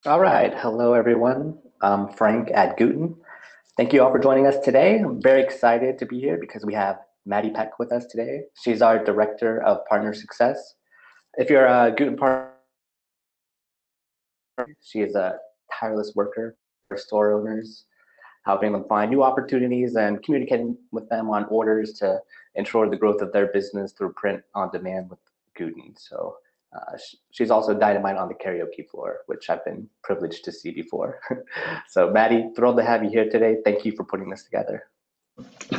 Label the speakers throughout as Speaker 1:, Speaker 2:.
Speaker 1: All right. Hello, everyone. I'm Frank at Gooten. Thank you all for joining us today. I'm very excited to be here because we have Maddy Peck with us today. She's our Director of Partner Success. If you're a Gooten partner, she is a tireless worker for store owners, helping them find new opportunities and communicating with them on orders to ensure the growth of their business through print on demand with Gooten. So she's also dynamite on the karaoke floor, which I've been privileged to see before. So Maddy, thrilled to have you here today. Thank you for putting this together.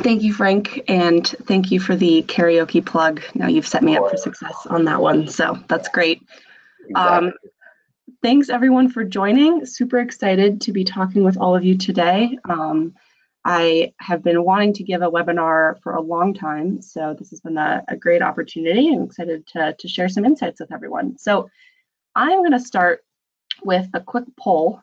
Speaker 2: Thank you, Frank, and thank you for the karaoke plug. Now you've set me up for success on that one, so that's great.
Speaker 1: Exactly.
Speaker 2: Thanks everyone for joining. Super excited to be talking with all of you today. I have been wanting to give a webinar for a long time, so this has been a great opportunity. I'm excited to share some insights with everyone. So I'm going to start with a quick poll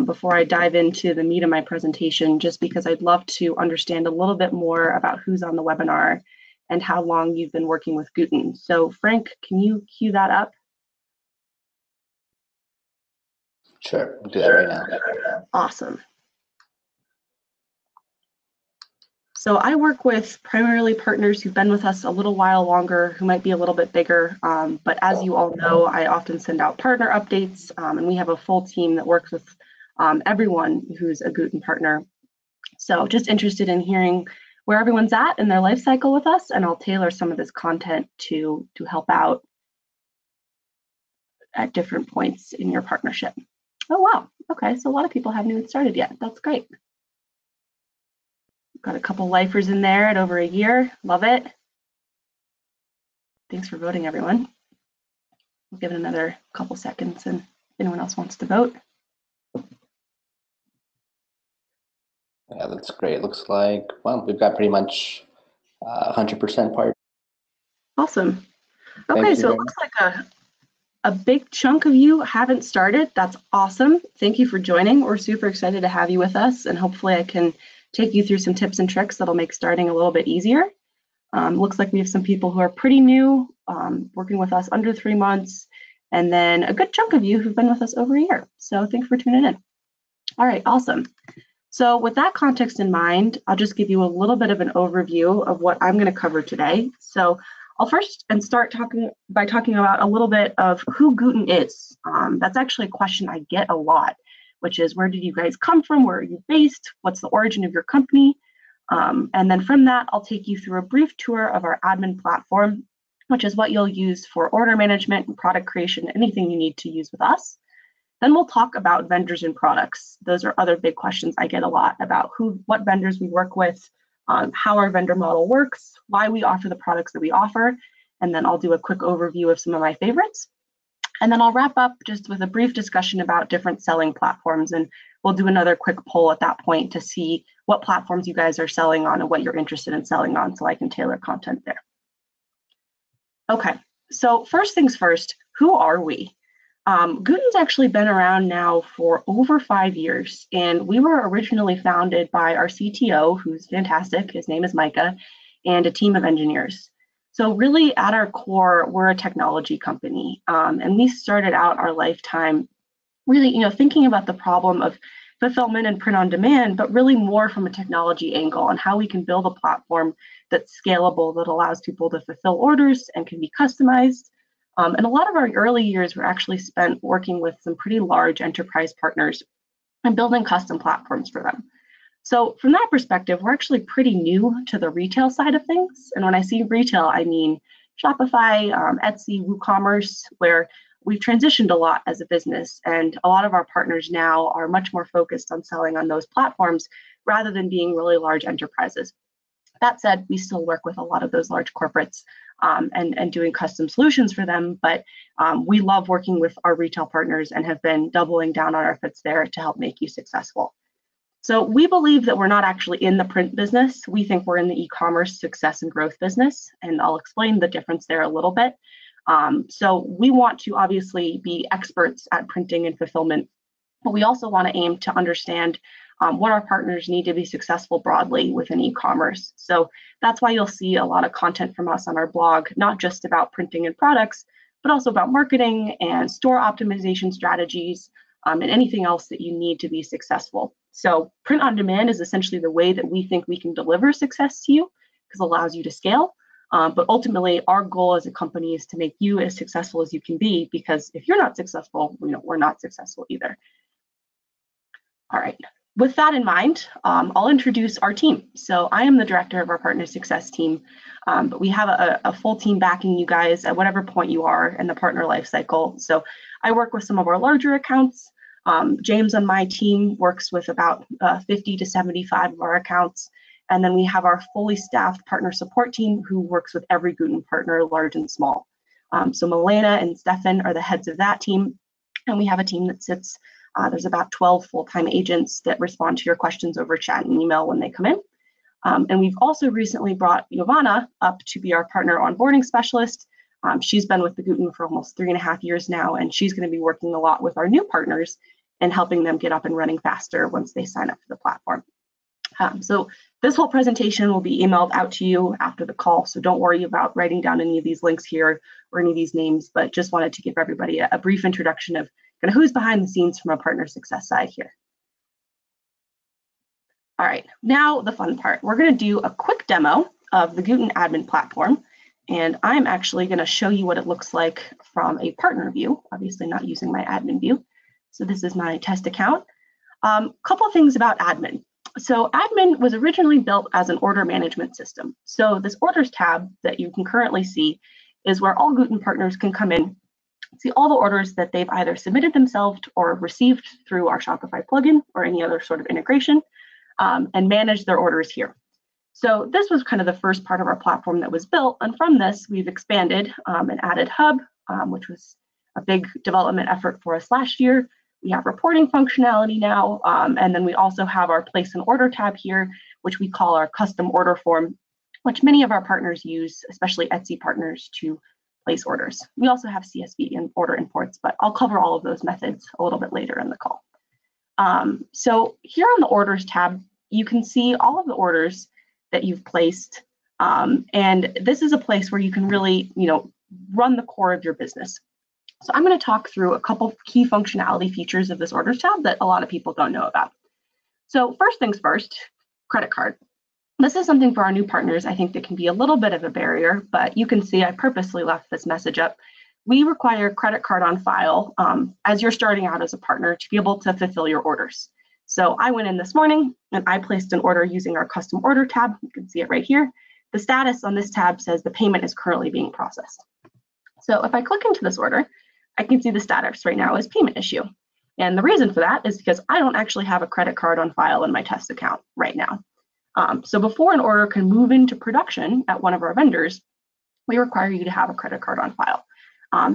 Speaker 2: before I dive into the meat of my presentation, just because I'd love to understand a little bit more about who's on the webinar and how long you've been working with Gooten. So Frank, can you cue that up?
Speaker 1: Sure, we'll do that right now.
Speaker 2: Awesome. So I work with primarily partners who've been with us a little while longer, who might be a little bit bigger. But as you all know, I often send out partner updates, and we have a full team that works with everyone who's a Gooten partner. So just interested in hearing where everyone's at in their life cycle with us, and I'll tailor some of this content to help out at different points in your partnership. Oh, wow. Okay, so a lot of people haven't even started yet. That's great. Got a couple lifers in there at over a year. Love it. Thanks for voting, everyone. We'll give it another couple seconds and if anyone else wants to vote.
Speaker 1: Yeah, that's great. Looks like, well, we've got pretty much 100% part.
Speaker 2: Awesome. Okay, so it looks like a big chunk of you haven't started. That's awesome. Thank you for joining. We're super excited to have you with us, and hopefully I can take you through some tips and tricks that'll make starting a little bit easier. Looks like we have some people who are pretty new, working with us under 3 months, and then a good chunk of you who've been with us over a year. So thanks for tuning in. All right, awesome. So with that context in mind, I'll just give you a little bit of an overview of what I'm going to cover today. So I'll first start by talking about a little bit of who Gooten is. That's actually a question I get a lot, which is, where did you guys come from? Where are you based? What's the origin of your company? And then from that, I'll take you through a brief tour of our admin platform, which is what you'll use for order management and product creation, anything you need to use with us. Then we'll talk about vendors and products. Those are other big questions I get a lot about what vendors we work with, how our vendor model works, why we offer the products that we offer, and then I'll do a quick overview of some of my favorites. And then I'll wrap up just with a brief discussion about different selling platforms, and we'll do another quick poll at that point to see what platforms you guys are selling on and what you're interested in selling on, so I can tailor content there. Okay, so first things first, who are we? Gooten's actually been around now for over 5 years, and we were originally founded by our CTO, who's fantastic, his name is Micah, and a team of engineers. So really at our core, we're a technology company, and we started out our lifetime really, thinking about the problem of fulfillment and print on demand, but really more from a technology angle on how we can build a platform that's scalable, that allows people to fulfill orders and can be customized. And a lot of our early years were actually spent working with some pretty large enterprise partners and building custom platforms for them. So from that perspective, we're actually pretty new to the retail side of things. And when I say retail, I mean Shopify, Etsy, WooCommerce, where we've transitioned a lot as a business. And a lot of our partners now are much more focused on selling on those platforms rather than being really large enterprises. That said, we still work with a lot of those large corporates and doing custom solutions for them, but we love working with our retail partners and have been doubling down on our efforts there to help make you successful. So we believe that we're not actually in the print business. We think we're in the e-commerce success and growth business, and I'll explain the difference there a little bit. So we want to obviously be experts at printing and fulfillment, but we also want to aim to understand what our partners need to be successful broadly within e-commerce. So that's why you'll see a lot of content from us on our blog, not just about printing and products, but also about marketing and store optimization strategies, and anything else that you need to be successful. So print on demand is essentially the way that we think we can deliver success to you, because it allows you to scale. But ultimately, our goal as a company is to make you as successful as you can be, because if you're not successful, we're not successful either. All right. With that in mind, I'll introduce our team. So I am the director of our partner success team, but we have a full team backing you guys at whatever point you are in the partner life cycle. So I work with some of our larger accounts. James on my team works with about 50 to 75 of our accounts. And then we have our fully staffed partner support team who works with every Gooten partner, large and small. So Milena and Stefan are the heads of that team. And we have a team that sits there's about 12 full-time agents that respond to your questions over chat and email when they come in. And we've also recently brought Giovanna up to be our partner onboarding specialist. She's been with the Gooten for almost 3.5 years now, and she's going to be working a lot with our new partners and helping them get up and running faster once they sign up for the platform. So this whole presentation will be emailed out to you after the call, so don't worry about writing down any of these links here or any of these names, but just wanted to give everybody a brief introduction of kind of who's behind the scenes from a partner success side here. All right, now the fun part. We're going to do a quick demo of the Gooten admin platform, and I'm actually going to show you what it looks like from a partner view, obviously not using my admin view. So this is my test account. Couple things about admin. So admin was originally built as an order management system. So this orders tab that you can currently see is where all Gooten partners can come in, see all the orders that they've either submitted themselves or received through our Shopify plugin or any other sort of integration, and manage their orders here. So this was kind of the first part of our platform that was built. And from this, we've expanded and added Hub, which was a big development effort for us last year. We have reporting functionality now. And then we also have our place an order tab here, which we call our custom order form, which many of our partners use, especially Etsy partners, to place orders. We also have CSV and order imports, but I'll cover all of those methods a little bit later in the call. So here on the orders tab, you can see all of the orders that you've placed. And this is a place where you can really, run the core of your business. So I'm going to talk through a couple key functionality features of this orders tab that a lot of people don't know about. So first things first, credit card. This is something for our new partners, I think, that can be a little bit of a barrier, but you can see I purposely left this message up. We require credit card on file as you're starting out as a partner to be able to fulfill your orders. So I went in this morning and I placed an order using our custom order tab. You can see it right here. The status on this tab says the payment is currently being processed. So if I click into this order, I can see the status right now is payment issue. And the reason for that is because I don't actually have a credit card on file in my test account right now. So before an order can move into production at one of our vendors, we require you to have a credit card on file.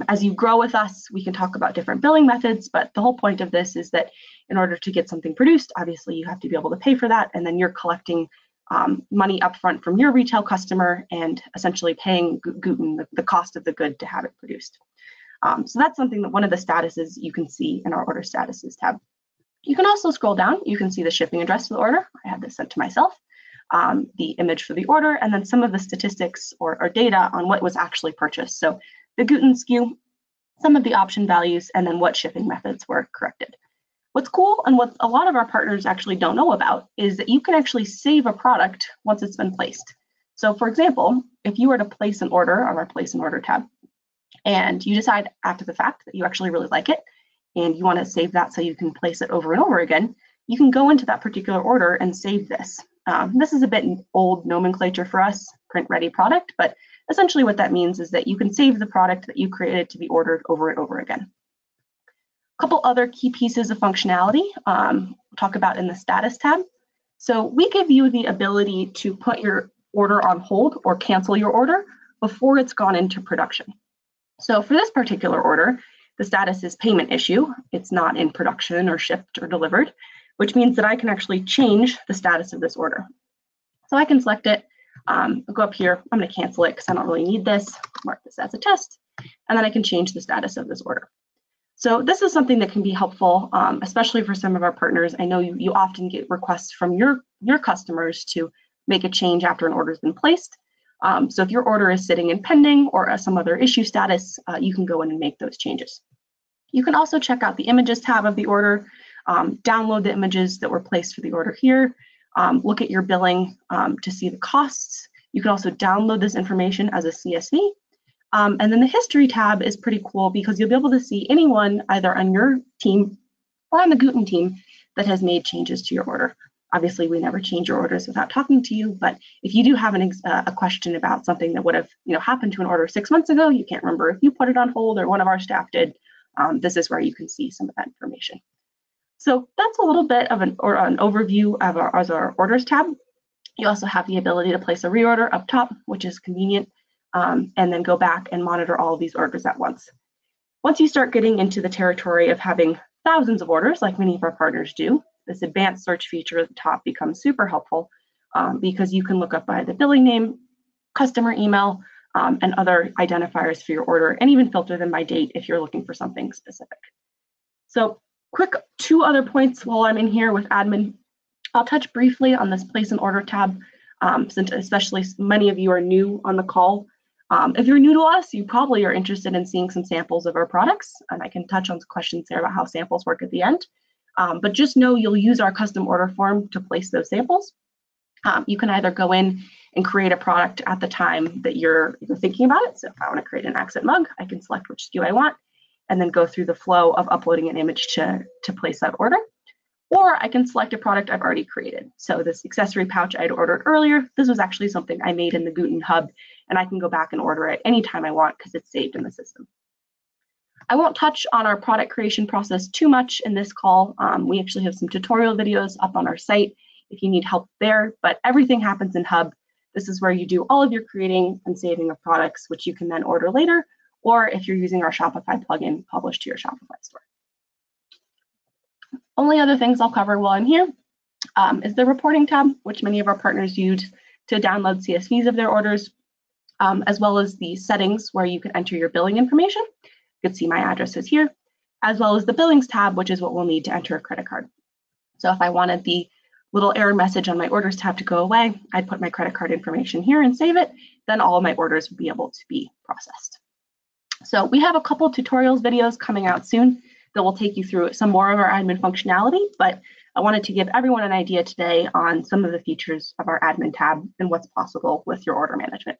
Speaker 2: As you grow with us, we can talk about different billing methods, but the whole point of this is that in order to get something produced, obviously you have to be able to pay for that, and then you're collecting money upfront from your retail customer and essentially paying Gooten the cost of the good to have it produced. So that's something that one of the statuses you can see in our order statuses tab. You can also scroll down. You can see the shipping address of the order. I had this sent to myself, the image for the order, and then some of the statistics or data on what was actually purchased. So the Gooten SKU, some of the option values, and then what shipping methods were corrected. What's cool and what a lot of our partners actually don't know about is that you can actually save a product once it's been placed. So for example, if you were to place an order on our place an order tab, and you decide after the fact that you actually really like it, and you want to save that so you can place it over and over again, you can go into that particular order and save this. This is a bit old nomenclature for us, print ready product, but essentially what that means is that you can save the product that you created to be ordered over and over again. A couple other key pieces of functionality we'll talk about in the status tab. So we give you the ability to put your order on hold or cancel your order before it's gone into production. So for this particular order, the status is payment issue. It's not in production or shipped or delivered, which means that I can actually change the status of this order. So I can select it, I'll go up here, I'm going to cancel it because I don't really need this, mark this as a test, and then I can change the status of this order. So this is something that can be helpful, especially for some of our partners. I know you often get requests from your customers to make a change after an order has been placed. So if your order is sitting in pending or some other issue status, you can go in and make those changes. You can also check out the images tab of the order, download the images that were placed for the order here, look at your billing to see the costs. You can also download this information as a CSV. And then the history tab is pretty cool because you'll be able to see anyone either on your team or on the Gooten team that has made changes to your order. Obviously, we never change your orders without talking to you, but if you do have a question about something that would have happened to an order 6 months ago, you can't remember if you put it on hold or one of our staff did, this is where you can see some of that information. So that's a little bit of an overview of our orders tab. You also have the ability to place a reorder up top, which is convenient, and then go back and monitor all of these orders at once. Once you start getting into the territory of having thousands of orders, like many of our partners do, this advanced search feature at the top becomes super helpful because you can look up by the billing name, customer email, and other identifiers for your order, and even filter them by date if you're looking for something specific. So quick 2 other points while I'm in here with admin. I'll touch briefly on this place an order tab, since especially many of you are new on the call. If you're new to us, you probably are interested in seeing some samples of our products, and I can touch on some questions there about how samples work at the end. But just know you'll use our custom order form to place those samples. You can either go in and create a product at the time that you're thinking about it. So if I want to create an accent mug, I can select which SKU I want and then go through the flow of uploading an image to place that order. Or I can select a product I've already created. So this accessory pouch I'd ordered earlier, this was actually something I made in the Gooten hub, and I can go back and order it anytime I want because it's saved in the system. I won't touch on our product creation process too much in this call. We actually have some tutorial videos up on our site if you need help there, but everything happens in Hub. This is where you do all of your creating and saving of products, which you can then order later, or if you're using our Shopify plugin, publish to your Shopify store. Only other things I'll cover while I'm here is the reporting tab, which many of our partners use to download CSVs of their orders, as well as the settings where you can enter your billing information. You can see my addresses here, as well as the billings tab, which is what we'll need to enter a credit card. So if I wanted the little error message on my orders tab to go away, I'd put my credit card information here and save it, then all of my orders would be able to be processed. So we have a couple tutorials videos coming out soon that will take you through some more of our admin functionality, but I wanted to give everyone an idea today on some of the features of our admin tab and what's possible with your order management.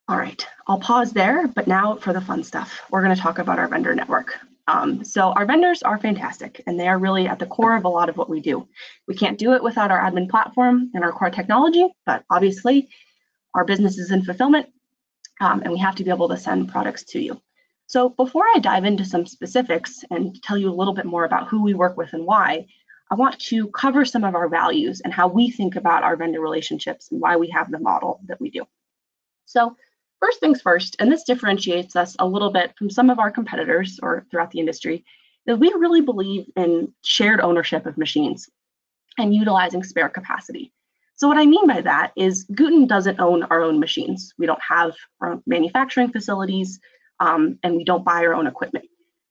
Speaker 2: All right, I'll pause there, but now for the fun stuff. We're going to talk about our vendor network. So our vendors are fantastic, and they are really at the core of a lot of what we do. We can't do it without our admin platform and our core technology, but obviously our business is in fulfillment, and we have to be able to send products to you. So before I dive into some specifics and tell you a little bit more about who we work with and why, I want to cover some of our values and how we think about our vendor relationships and why we have the model that we do. So first things first, and this differentiates us a little bit from some of our competitors or throughout the industry, is we really believe in shared ownership of machines and utilizing spare capacity. So what I mean by that is Gooten doesn't own our own machines. We don't have our own manufacturing facilities, and we don't buy our own equipment.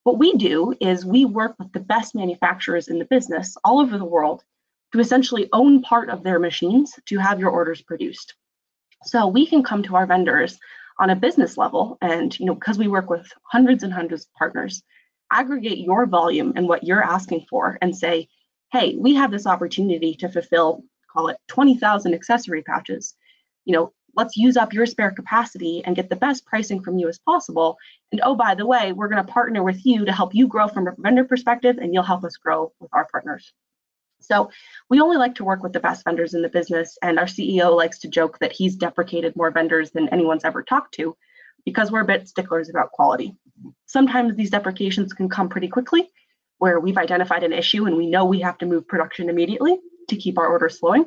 Speaker 2: What we do is we work with the best manufacturers in the business all over the world to essentially own part of their machines to have your orders produced. So we can come to our vendors on a business level and, because we work with hundreds and hundreds of partners, aggregate your volume and what you're asking for and say, hey, we have this opportunity to fulfill, call it 20,000 accessory pouches. Let's use up your spare capacity and get the best pricing from you as possible. And oh, by the way, we're going to partner with you to help you grow from a vendor perspective, and you'll help us grow with our partners. So we only like to work with the best vendors in the business, and our CEO likes to joke that he's deprecated more vendors than anyone's ever talked to because we're a bit sticklers about quality. Sometimes these deprecations can come pretty quickly, where we've identified an issue and we know we have to move production immediately to keep our orders flowing.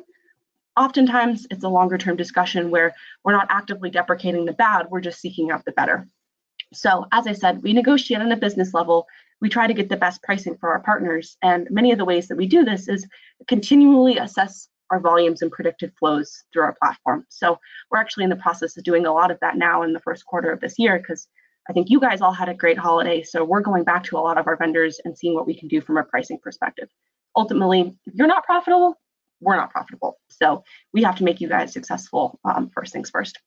Speaker 2: Oftentimes, it's a longer-term discussion where we're not actively deprecating the bad, we're just seeking out the better. So as I said, we negotiate on a business level. We try to get the best pricing for our partners, and many of the ways that we do this is continually assess our volumes and predicted flows through our platform. So we're actually in the process of doing a lot of that now in the first quarter of this year, because I think you guys all had a great holiday, so we're going back to a lot of our vendors and seeing what we can do from a pricing perspective. Ultimately, if you're not profitable, we're not profitable. So we have to make you guys successful first things first.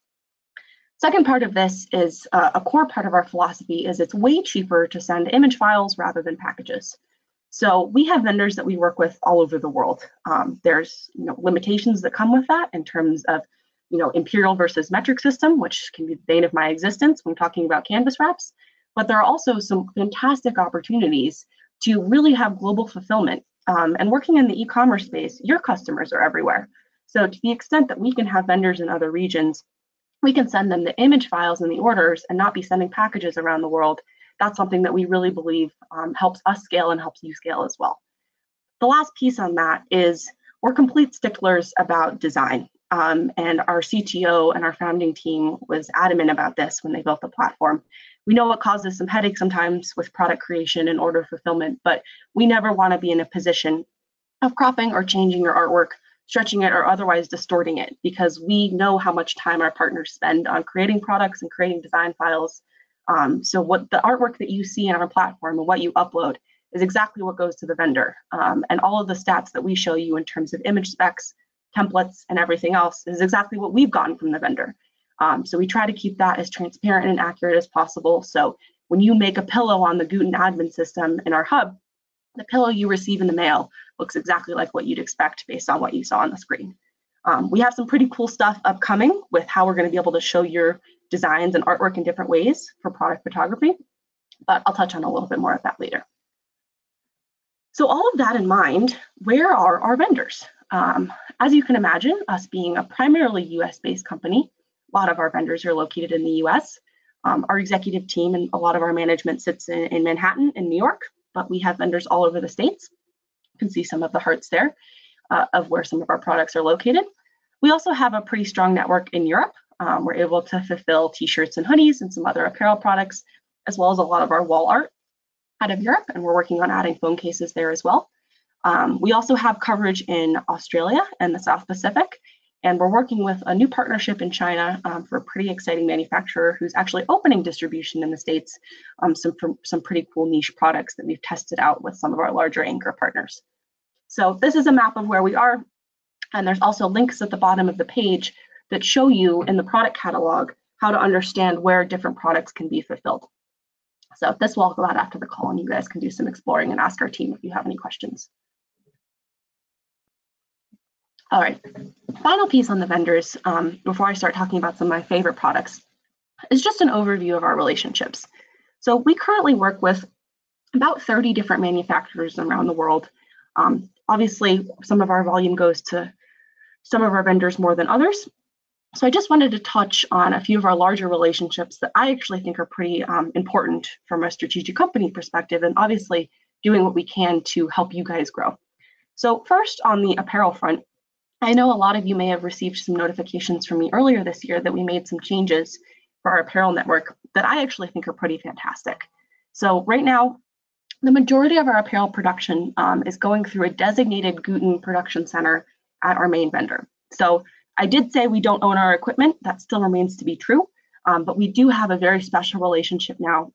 Speaker 2: Second part of this is a core part of our philosophy is it's way cheaper to send image files rather than packages. So we have vendors that we work with all over the world. There's limitations that come with that in terms of imperial versus metric system, which can be the bane of my existence when talking about canvas wraps. But there are also some fantastic opportunities to really have global fulfillment. And working in the e-commerce space, your customers are everywhere. So to the extent that we can have vendors in other regions, we can send them the image files and the orders and not be sending packages around the world. That's something that we really believe helps us scale and helps you scale as well. The last piece on that is we're complete sticklers about design. And our CTO and our founding team was adamant about this when they built the platform. We know it causes some headaches sometimes with product creation and order fulfillment, but we never want to be in a position of cropping or changing your artwork, stretching it, or otherwise distorting it, because we know how much time our partners spend on creating products and creating design files. So what the artwork that you see in our platform and what you upload is exactly what goes to the vendor. And all of the stats that we show you in terms of image specs, templates, and everything else is exactly what we've gotten from the vendor. So we try to keep that as transparent and accurate as possible. So when you make a pillow on the Gooten admin system in our hub, the pillow you receive in the mail looks exactly like what you'd expect based on what you saw on the screen. We have some pretty cool stuff upcoming with how we're going to be able to show your designs and artwork in different ways for product photography, but I'll touch on a little bit more of that later. So all of that in mind, where are our vendors? As you can imagine, us being a primarily US-based company, a lot of our vendors are located in the US. Our executive team and a lot of our management sits in Manhattan and New York, but we have vendors all over the States. You can see some of the hearts there of where some of our products are located. We also have a pretty strong network in Europe. We're able to fulfill t-shirts and hoodies and some other apparel products, as well as a lot of our wall art out of Europe, and we're working on adding phone cases there as well. We also have coverage in Australia and the South Pacific, and we're working with a new partnership in China for a pretty exciting manufacturer who's actually opening distribution in the States, some pretty cool niche products that we've tested out with some of our larger anchor partners. So this is a map of where we are, and there's also links at the bottom of the page that show you in the product catalog how to understand where different products can be fulfilled. So this will all go out after the call, and you guys can do some exploring and ask our team if you have any questions. All right, final piece on the vendors before I start talking about some of my favorite products is just an overview of our relationships. So we currently work with about 30 different manufacturers around the world. Obviously, some of our volume goes to some of our vendors more than others. So I just wanted to touch on a few of our larger relationships that I actually think are pretty important from a strategic company perspective, and obviously doing what we can to help you guys grow. So first, on the apparel front, I know a lot of you may have received some notifications from me earlier this year that we made some changes for our apparel network that I actually think are pretty fantastic. So right now, the majority of our apparel production is going through a designated Gooten production center at our main vendor. So I did say we don't own our equipment. That still remains to be true, but we do have a very special relationship now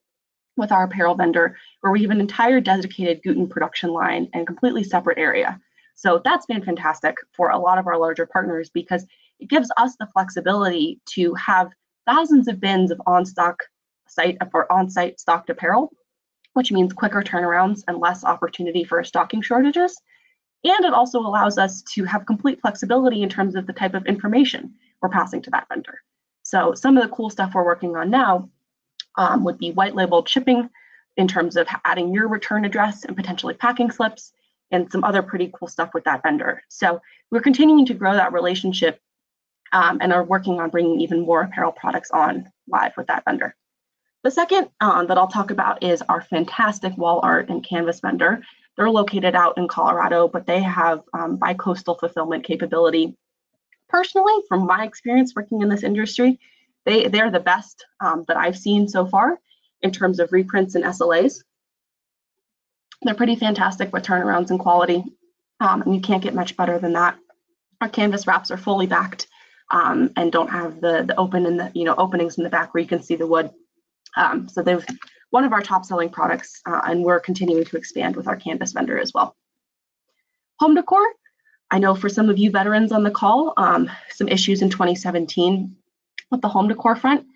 Speaker 2: with our apparel vendor where we have an entire dedicated Gooten production line and completely separate area. So that's been fantastic for a lot of our larger partners because it gives us the flexibility to have thousands of bins of on-site stocked apparel, which means quicker turnarounds and less opportunity for stocking shortages. And it also allows us to have complete flexibility in terms of the type of information we're passing to that vendor. So some of the cool stuff we're working on now would be white labeled shipping in terms of adding your return address and potentially packing slips and some other pretty cool stuff with that vendor. So we're continuing to grow that relationship and are working on bringing even more apparel products on live with that vendor. The second that I'll talk about is our fantastic wall art and canvas vendor. They're located out in Colorado, but they have bi-coastal fulfillment capability. Personally, from my experience working in this industry, they're the best that I've seen so far in terms of reprints and SLAs. They're pretty fantastic with turnarounds and quality, and you can't get much better than that. Our canvas wraps are fully backed and don't have the open and the openings in the back where you can see the wood. So they've one of our top selling products, and we're continuing to expand with our canvas vendor as well. Home decor, I know for some of you veterans on the call, some issues in 2017 with the home decor front.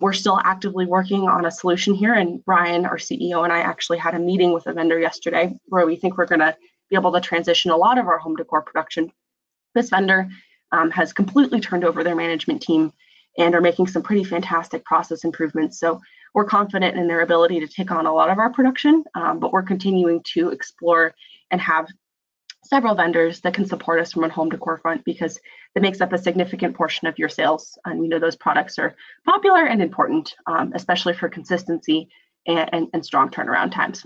Speaker 2: We're still actively working on a solution here, and Ryan, our CEO, and I actually had a meeting with a vendor yesterday where we think we're going to be able to transition a lot of our home decor production. This vendor has completely turned over their management team and are making some pretty fantastic process improvements. So we're confident in their ability to take on a lot of our production, but we're continuing to explore and have several vendors that can support us from a home decor front, because it makes up a significant portion of your sales. And we know those products are popular and important, especially for consistency and strong turnaround times.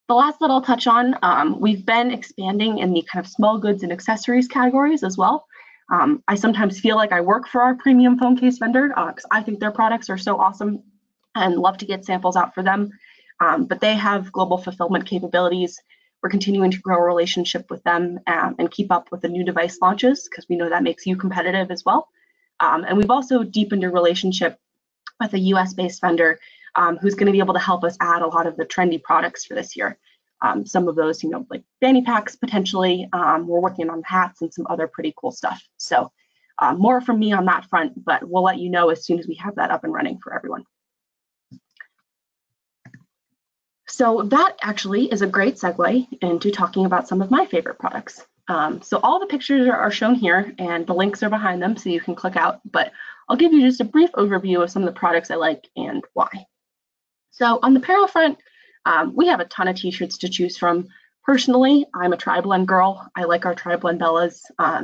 Speaker 2: The last that I'll touch on, we've been expanding in the kind of small goods and accessories categories as well. I sometimes feel like I work for our premium phone case vendor because I think their products are so awesome and love to get samples out for them. But they have global fulfillment capabilities. We're continuing to grow a relationship with them and keep up with the new device launches, because we know that makes you competitive as well. And we've also deepened a relationship with a US-based vendor who's going to be able to help us add a lot of the trendy products for this year. Some of those, like fanny packs potentially. We're working on hats and some other pretty cool stuff. So more from me on that front, but we'll let you know as soon as we have that up and running for everyone. So that actually is a great segue into talking about some of my favorite products. So all the pictures are shown here and the links are behind them so you can click out, but I'll give you just a brief overview of some of the products I like and why. So on the apparel front, we have a ton of t-shirts to choose from. Personally, I'm a tri-blend girl. I like our tri-blend Bellas.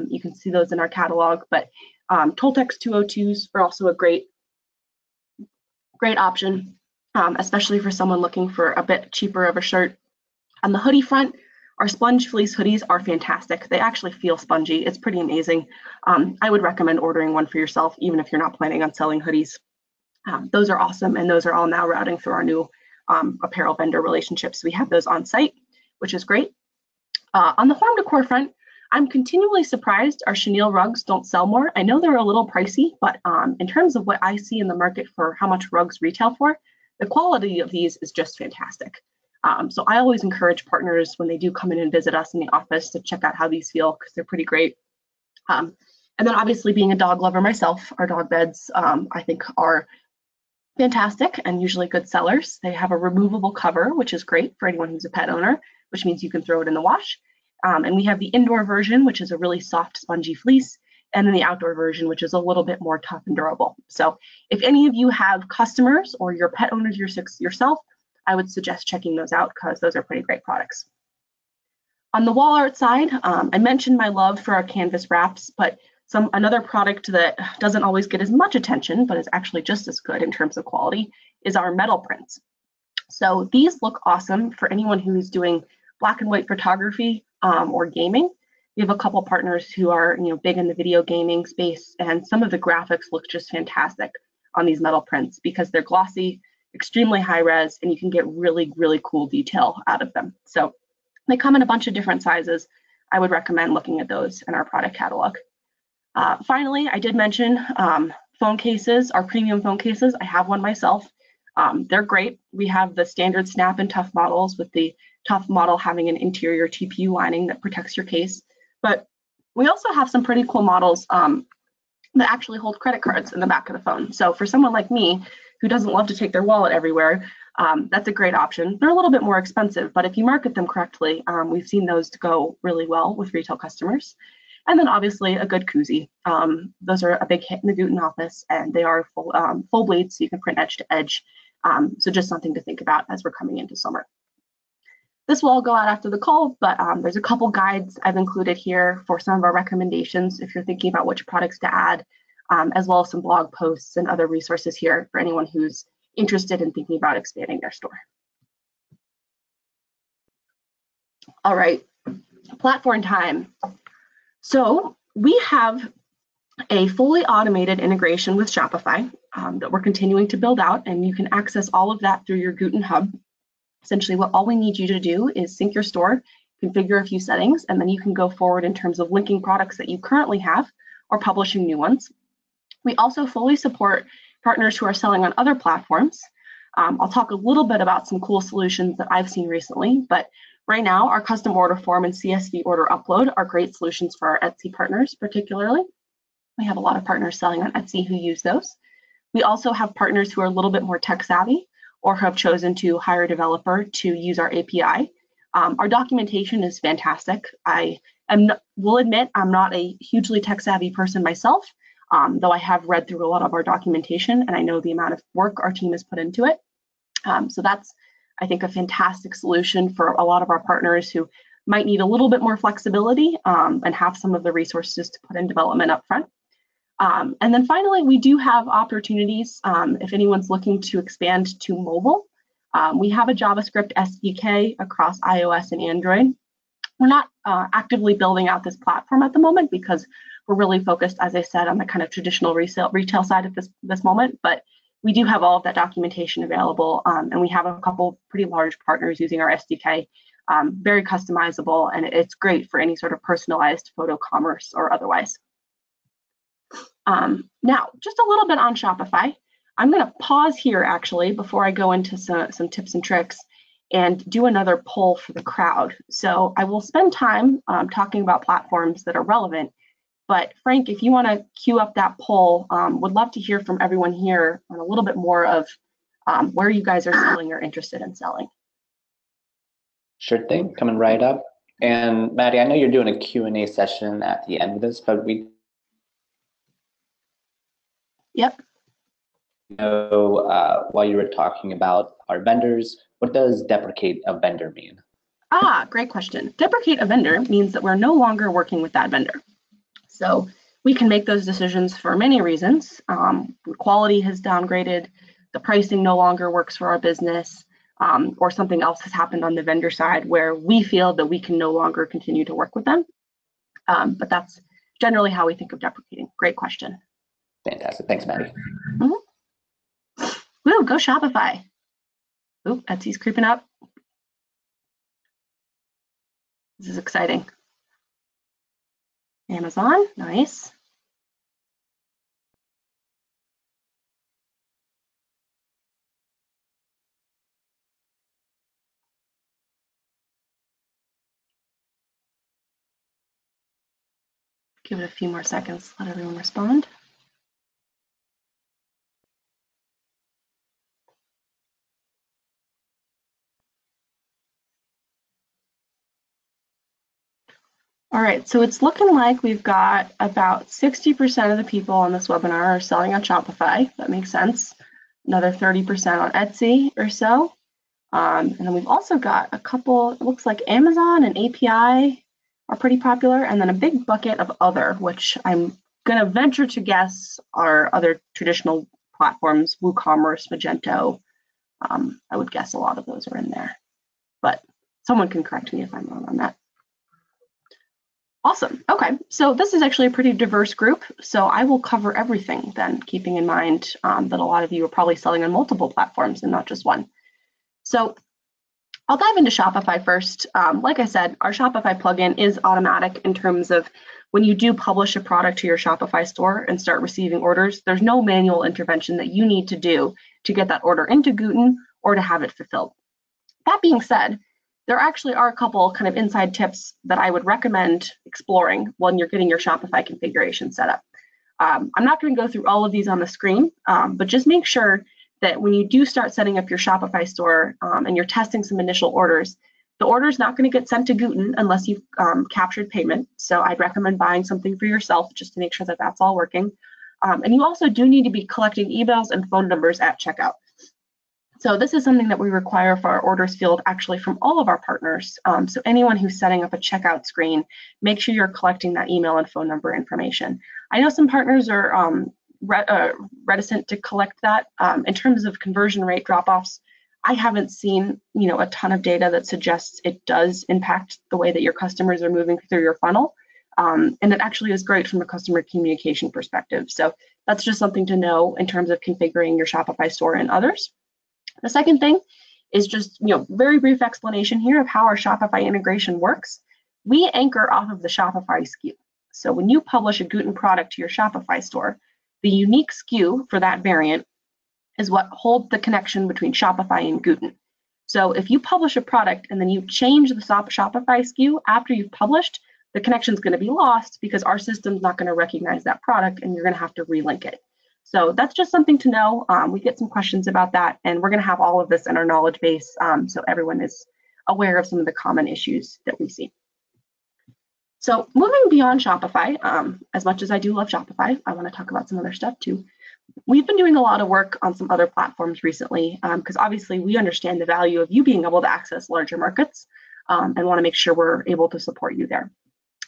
Speaker 2: You can see those in our catalog, but Toltex 202s are also a great option. Especially for someone looking for a bit cheaper of a shirt. On the hoodie front, our sponge fleece hoodies are fantastic. They actually feel spongy. It's pretty amazing. I would recommend ordering one for yourself, even if you're not planning on selling hoodies. Those are awesome, and those are all now routing through our new apparel vendor relationships. We have those on site, which is great. On the home decor front, I'm continually surprised our chenille rugs don't sell more. I know they're a little pricey, but in terms of what I see in the market for how much rugs retail for, the quality of these is just fantastic. So I always encourage partners when they do come in and visit us in the office to check out how these feel, because they're pretty great. And then obviously, being a dog lover myself, our dog beds I think are fantastic and usually good sellers. They have a removable cover, which is great for anyone who's a pet owner, which means you can throw it in the wash. And we have the indoor version, which is a really soft, spongy fleece, and then the outdoor version, which is a little bit more tough and durable. So if any of you have customers or you're pet owners yourself, I would suggest checking those out, because those are pretty great products. On the wall art side, I mentioned my love for our canvas wraps, but another product that doesn't always get as much attention, but is actually just as good in terms of quality, is our metal prints. So these look awesome for anyone who is doing black and white photography or gaming. We have a couple partners who are big in the video gaming space, and some of the graphics look just fantastic on these metal prints because they're glossy, extremely high res, and you can get really, really cool detail out of them. So they come in a bunch of different sizes. I would recommend looking at those in our product catalog. Finally, I did mention phone cases, our premium phone cases. I have one myself. They're great. We have the standard snap and tough models, with the tough model having an interior TPU lining that protects your case. But we also have some pretty cool models that actually hold credit cards in the back of the phone. So for someone like me who doesn't love to take their wallet everywhere, that's a great option. They're a little bit more expensive, but if you market them correctly, we've seen those to go really well with retail customers. And then obviously a good koozie. Those are a big hit in the Gooten office, and they are full bleeds, so you can print edge to edge. So just something to think about as we're coming into summer. This will all go out after the call, but there's a couple guides I've included here for some of our recommendations if you're thinking about which products to add, as well as some blog posts and other resources here for anyone who's interested in thinking about expanding their store. All right, platform time. So we have a fully automated integration with Shopify that we're continuing to build out, and you can access all of that through your Gooten hub. Essentially, all we need you to do is sync your store, configure a few settings, and then you can go forward in terms of linking products that you currently have or publishing new ones. We also fully support partners who are selling on other platforms. I'll talk a little bit about some cool solutions that I've seen recently, but right now, our custom order form and CSV order upload are great solutions for our Etsy partners, particularly. We have a lot of partners selling on Etsy who use those. We also have partners who are a little bit more tech savvy or have chosen to hire a developer to use our API. Our documentation is fantastic. Will admit I'm not a hugely tech savvy person myself, though I have read through a lot of our documentation and I know the amount of work our team has put into it. So that's, I think, a fantastic solution for a lot of our partners who might need a little bit more flexibility and have some of the resources to put in development up front. And then finally, we do have opportunities if anyone's looking to expand to mobile. We have a JavaScript SDK across iOS and Android. We're not actively building out this platform at the moment because we're really focused, as I said, on the kind of traditional retail side at this moment, but we do have all of that documentation available, and we have a couple pretty large partners using our SDK, very customizable, and it's great for any sort of personalized photo commerce or otherwise. Now, just a little bit on Shopify. I'm going to pause here actually before I go into some tips and tricks and do another poll for the crowd. So I will spend time talking about platforms that are relevant, but Frank, if you want to queue up that poll, would love to hear from everyone here on a little bit more of where you guys are selling or interested in selling.
Speaker 1: Sure thing, coming right up. And Maddy, I know you're doing a Q&A session at the end of this, but
Speaker 2: Yep.
Speaker 1: While you were talking about our vendors, what does deprecate a vendor mean?
Speaker 2: Great question. Deprecate a vendor means that we're no longer working with that vendor. So we can make those decisions for many reasons. The quality has downgraded, the pricing no longer works for our business, or something else has happened on the vendor side where we feel that we can no longer continue to work with them. But that's generally how we think of deprecating. Great question.
Speaker 1: Fantastic. Thanks, Maddy.
Speaker 2: Woo, go Shopify. Ooh, Etsy's creeping up. This is exciting. Amazon, nice. Give it a few more seconds, let everyone respond. All right, so it's looking like we've got about 60% of the people on this webinar are selling on Shopify. That makes sense. Another 30% on Etsy or so. And then we've also got a couple, it looks like Amazon and API are pretty popular, and then a big bucket of other, which I'm going to venture to guess are other traditional platforms, WooCommerce, Magento. I would guess a lot of those are in there, but someone can correct me if I'm wrong on that. Awesome. Okay, so this is actually a pretty diverse group, so I will cover everything then, keeping in mind that a lot of you are probably selling on multiple platforms and not just one. So I'll dive into Shopify first. Like I said, our Shopify plugin is automatic in terms of when you do publish a product to your Shopify store and start receiving orders, there's no manual intervention that you need to do to get that order into Gooten or to have it fulfilled. That being said, there actually are a couple kind of inside tips that I would recommend exploring when you're getting your Shopify configuration set up. I'm not going to go through all of these on the screen, but just make sure that when you do start setting up your Shopify store and you're testing some initial orders, the order is not going to get sent to Gooten unless you've captured payment. So I'd recommend buying something for yourself just to make sure that that's all working. And you also do need to be collecting emails and phone numbers at checkout. So this is something that we require for our orders field actually from all of our partners. So anyone who's setting up a checkout screen, make sure you're collecting that email and phone number information. I know some partners are reticent to collect that. In terms of conversion rate drop-offs, I haven't seen a ton of data that suggests it does impact the way that your customers are moving through your funnel. And it actually is great from a customer communication perspective. So that's just something to know in terms of configuring your Shopify store and others. The second thing is just, very brief explanation here of how our Shopify integration works. We anchor off of the Shopify SKU. So when you publish a Gooten product to your Shopify store, the unique SKU for that variant is what holds the connection between Shopify and Gooten. So if you publish a product and then you change the Shopify SKU after you've published, the connection is going to be lost because our system's not going to recognize that product and you're going to have to relink it. So that's just something to know. We get some questions about that, and we're going to have all of this in our knowledge base so everyone is aware of some of the common issues that we see. So moving beyond Shopify, as much as I do love Shopify, I want to talk about some other stuff too. We've been doing a lot of work on some other platforms recently because obviously we understand the value of you being able to access larger markets and want to make sure we're able to support you there.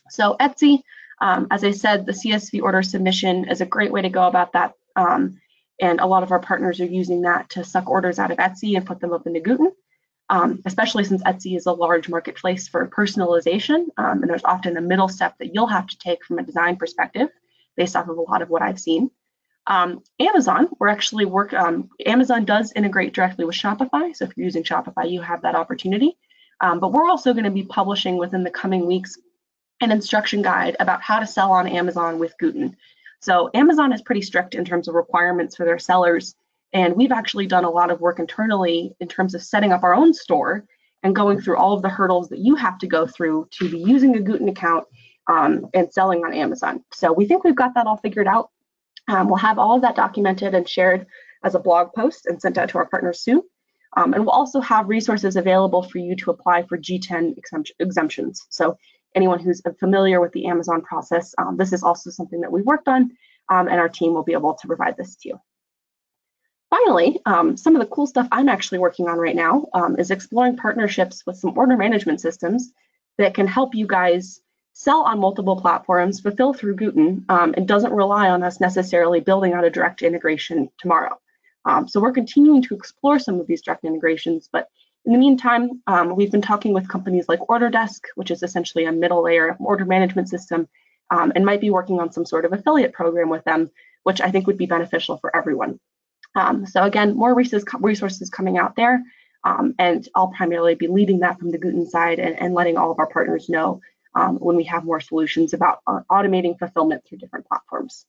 Speaker 2: So Etsy, as I said, the CSV order submission is a great way to go about that. And a lot of our partners are using that to suck orders out of Etsy and put them up into Gooten, especially since Etsy is a large marketplace for personalization. And there's often a middle step that you'll have to take from a design perspective based off of a lot of what I've seen. Amazon, Amazon does integrate directly with Shopify. So if you're using Shopify, you have that opportunity. But we're also going to be publishing within the coming weeks an instruction guide about how to sell on Amazon with Gooten. So Amazon is pretty strict in terms of requirements for their sellers. And we've actually done a lot of work internally in terms of setting up our own store and going through all of the hurdles that you have to go through to be using a Gooten account and selling on Amazon. So we think we've got that all figured out. We'll have all of that documented and shared as a blog post and sent out to our partners soon. And we'll also have resources available for you to apply for G10 exemptions. So anyone who's familiar with the Amazon process, this is also something that we've worked on, and our team will be able to provide this to you. Finally, some of the cool stuff I'm actually working on right now is exploring partnerships with some order management systems that can help you guys sell on multiple platforms, fulfill through Gooten, and doesn't rely on us necessarily building out a direct integration tomorrow. So we're continuing to explore some of these direct integrations, but in the meantime, we've been talking with companies like Orderdesk, which is essentially a middle layer order management system, and might be working on some sort of affiliate program with them, which I think would be beneficial for everyone. So again, more resources coming out there, and I'll primarily be leading that from the Gooten side and letting all of our partners know when we have more solutions about automating fulfillment through different platforms.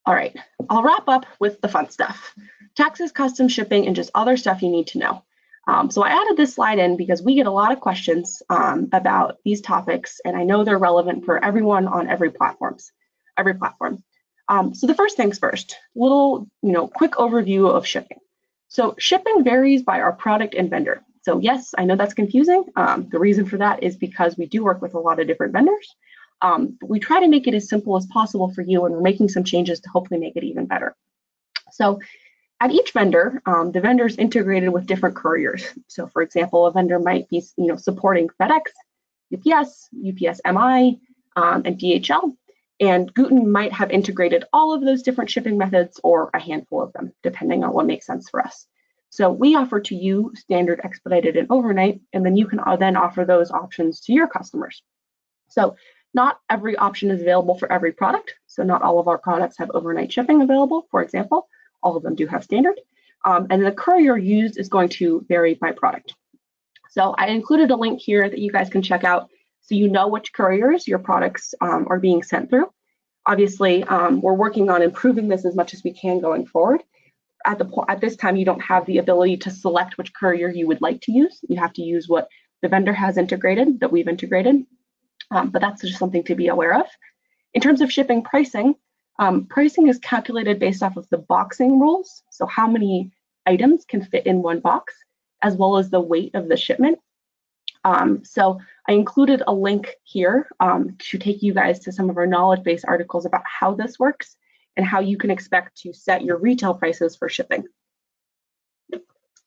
Speaker 2: All right, I'll wrap up with the fun stuff. Taxes, customs, shipping, and just other stuff you need to know. So I added this slide in because we get a lot of questions about these topics, and I know they're relevant for everyone on every platform. So the first things first, little quick overview of shipping. So shipping varies by our product and vendor. So yes, I know that's confusing. The reason for that is because we do work with a lot of different vendors. But we try to make it as simple as possible for you, and we're making some changes to hopefully make it even better. So at each vendor, the vendor is integrated with different couriers. So for example, a vendor might be supporting FedEx, UPS, UPS-MI, and DHL. And Gooten might have integrated all of those different shipping methods or a handful of them, depending on what makes sense for us. So we offer to you standard, expedited, and overnight, and then you can then offer those options to your customers. So not every option is available for every product. So not all of our products have overnight shipping available, for example. All of them do have standard. And the courier used is going to vary by product. So I included a link here that you guys can check out so you know which couriers your products are being sent through. Obviously, we're working on improving this as much as we can going forward. At this time, you don't have the ability to select which courier you would like to use. You have to use what the vendor has integrated, that we've integrated. But that's just something to be aware of. In terms of shipping pricing, pricing is calculated based off of the boxing rules. So how many items can fit in one box, as well as the weight of the shipment. So I included a link here to take you guys to some of our knowledge base articles about how this works and how you can expect to set your retail prices for shipping.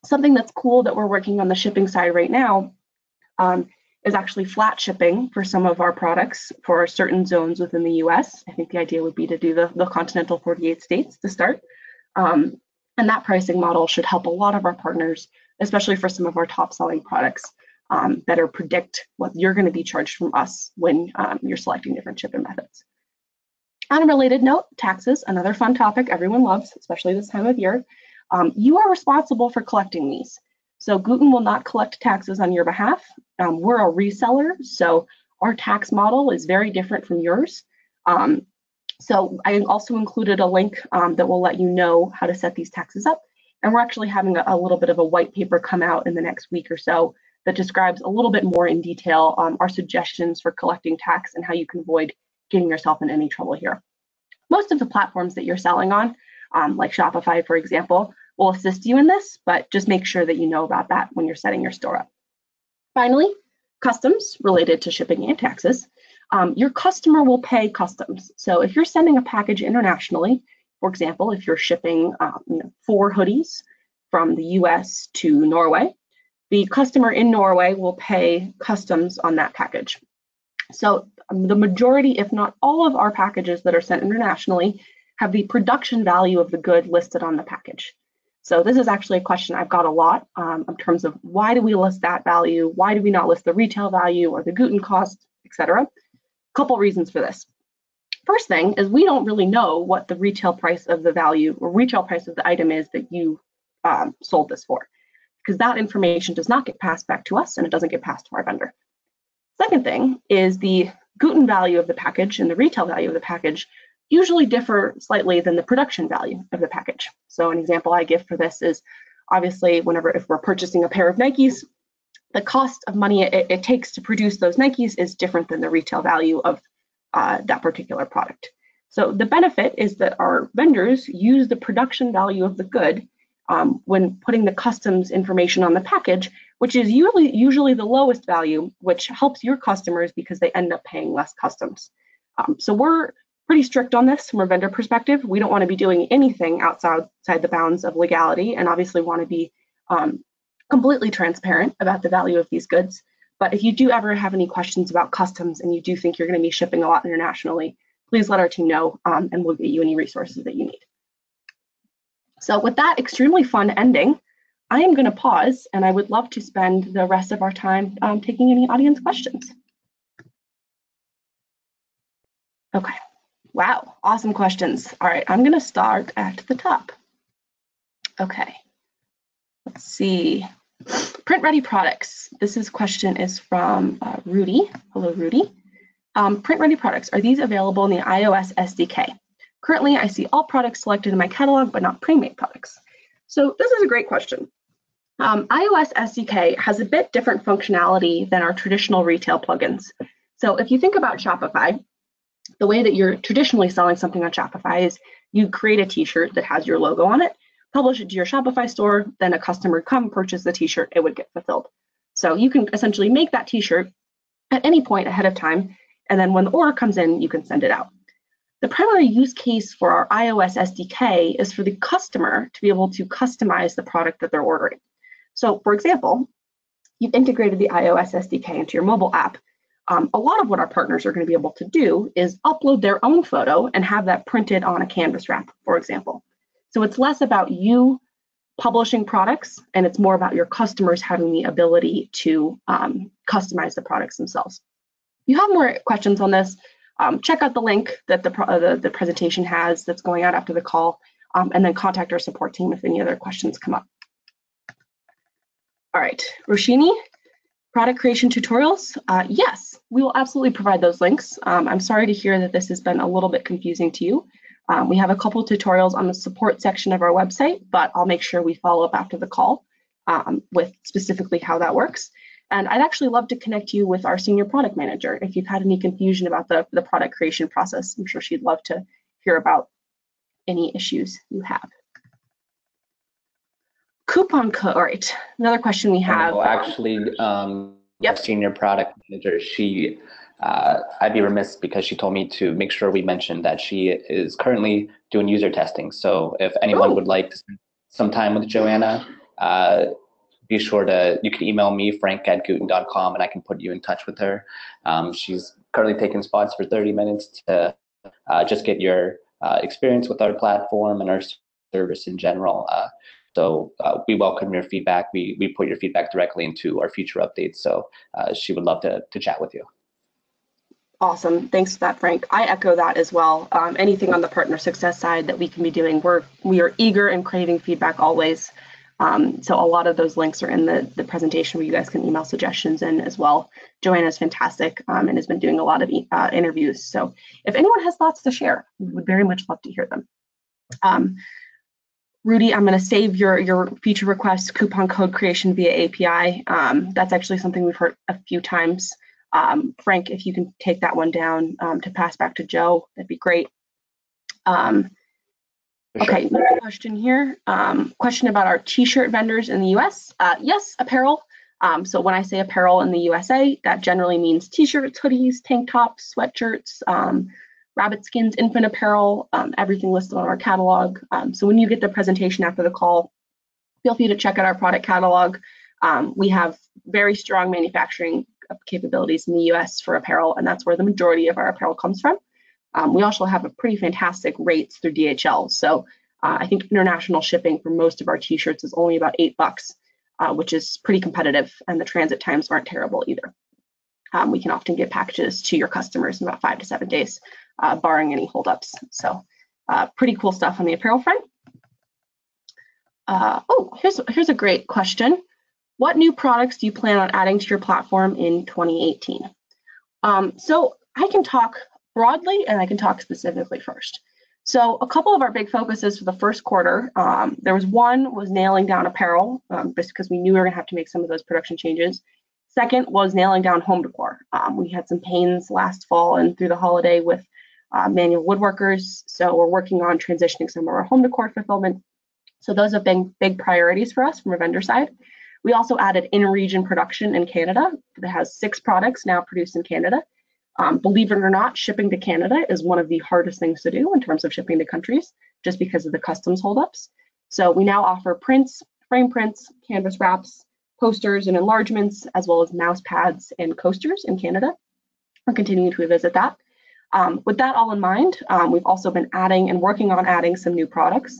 Speaker 2: Something that's cool that we're working on the shipping side right now is actually flat shipping for some of our products for certain zones within the US. I think the idea would be to do the continental 48 states to start. And that pricing model should help a lot of our partners, especially for some of our top selling products, better predict what you're going to be charged from us when you're selecting different shipping methods. On a related note, taxes, another fun topic everyone loves, especially this time of year. You are responsible for collecting these. So Gooten will not collect taxes on your behalf. We're a reseller, so our tax model is very different from yours. So I also included a link that will let you know how to set these taxes up. And we're actually having a little bit of a white paper come out in the next week or so that describes a little bit more in detail our suggestions for collecting tax and how you can avoid getting yourself in any trouble here. Most of the platforms that you're selling on, like Shopify, for example, will assist you in this, but just make sure that you know about that when you're setting your store up. Finally, customs related to shipping and taxes. Your customer will pay customs. So if you're sending a package internationally, for example, if you're shipping 4 hoodies from the US to Norway, the customer in Norway will pay customs on that package. So the majority, if not all of our packages that are sent internationally have the production value of the good listed on the package. So this is actually a question I've got a lot in terms of why do we list that value? Why do we not list the retail value or the Gooten cost, etc.? Couple reasons for this. First thing is we don't really know what the retail price of the value or retail price of the item is that you sold this for, because that information does not get passed back to us and it doesn't get passed to our vendor. Second thing is the Gooten value of the package and the retail value of the package usually differ slightly than the production value of the package. So an example I give for this is obviously if we're purchasing a pair of Nikes, the cost of money it takes to produce those Nikes is different than the retail value of that particular product. So the benefit is that our vendors use the production value of the good when putting the customs information on the package, which is usually the lowest value, which helps your customers because they end up paying less customs. So we're pretty strict on this from a vendor perspective. We don't want to be doing anything outside the bounds of legality, and obviously want to be completely transparent about the value of these goods. But if you do ever have any questions about customs and you do think you're going to be shipping a lot internationally, please let our team know and we'll get you any resources that you need. So with that extremely fun ending, I am going to pause and I would love to spend the rest of our time taking any audience questions. Okay, wow, awesome questions. All right, I'm going to start at the top. Okay, let's see. Print ready products. This question is from Rudy. Hello, Rudy. Print ready products, are these available in the iOS SDK? Currently, I see all products selected in my catalog, but not pre-made products. So this is a great question. iOS SDK has a bit different functionality than our traditional retail plugins. So if you think about Shopify, the way that you're traditionally selling something on Shopify is you create a t-shirt that has your logo on it, publish it to your Shopify store, then a customer would come purchase the t-shirt, it would get fulfilled. So you can essentially make that t-shirt at any point ahead of time, and then when the order comes in, you can send it out. The primary use case for our iOS SDK is for the customer to be able to customize the product that they're ordering. So for example, you've integrated the iOS SDK into your mobile app. A lot of what our partners are going to be able to do is upload their own photo and have that printed on a canvas wrap, for example. So it's less about you publishing products, and it's more about your customers having the ability to customize the products themselves. If you have more questions on this, check out the link that the presentation has that's going out after the call, and then contact our support team if any other questions come up. All right, Roshini, product creation tutorials. Yes, we will absolutely provide those links. I'm sorry to hear that this has been a little bit confusing to you. We have a couple tutorials on the support section of our website, but I'll make sure we follow up after the call with specifically how that works. And I'd actually love to connect you with our senior product manager if you've had any confusion about the product creation process. I'm sure she'd love to hear about any issues you have. Coupon code, all right, another question we have.
Speaker 1: Well, actually,
Speaker 2: yep.
Speaker 1: Senior product manager, I'd be remiss because she told me to make sure we mentioned that she is currently doing user testing. So if anyone would like to spend some time with Joanna, be sure you can email me, frank@gooten.com, and I can put you in touch with her. She's currently taking spots for 30 minutes to just get your experience with our platform and our service in general. So we welcome your feedback. We put your feedback directly into our future updates. So she would love to chat with you.
Speaker 2: Awesome. Thanks for that, Frank. I echo that as well. Anything on the partner success side that we can be doing, we are eager and craving feedback always. So a lot of those links are in the presentation where you guys can email suggestions in as well. Joanna is fantastic and has been doing a lot of interviews. So if anyone has thoughts to share, we would very much love to hear them. Rudy, I'm going to save your feature request, coupon code creation via API. That's actually something we've heard a few times. Frank, if you can take that one down to pass back to Joe, that'd be great. Okay, next question here. Question about our t-shirt vendors in the US. Yes, apparel. So when I say apparel in the USA, that generally means t-shirts, hoodies, tank tops, sweatshirts, rabbit skins, infant apparel, everything listed on our catalog. So when you get the presentation after the call, feel free to check out our product catalog. We have very strong manufacturing capabilities in the US for apparel, and that's where the majority of our apparel comes from. We also have a pretty fantastic rates through DHL. So I think international shipping for most of our t-shirts is only about $8, which is pretty competitive, and the transit times aren't terrible either. We can often get packages to your customers in about 5 to 7 days, barring any holdups. So pretty cool stuff on the apparel front. Here's a great question. What new products do you plan on adding to your platform in 2018? So I can talk broadly and I can talk specifically first. So a couple of our big focuses for the first quarter, there was one was nailing down apparel, just because we knew we were gonna have to make some of those production changes. Second was nailing down home decor. We had some pains last fall and through the holiday with manual woodworkers. So we're working on transitioning some of our home decor fulfillment. So those have been big priorities for us from a vendor side. We also added in-region production in Canada that has 6 products now produced in Canada. Believe it or not, shipping to Canada is one of the hardest things to do in terms of shipping to countries, just because of the customs holdups. So we now offer prints, frame prints, canvas wraps, posters and enlargements, as well as mouse pads and coasters in Canada. We're continuing to revisit that. With that all in mind, we've also been adding and working on adding some new products.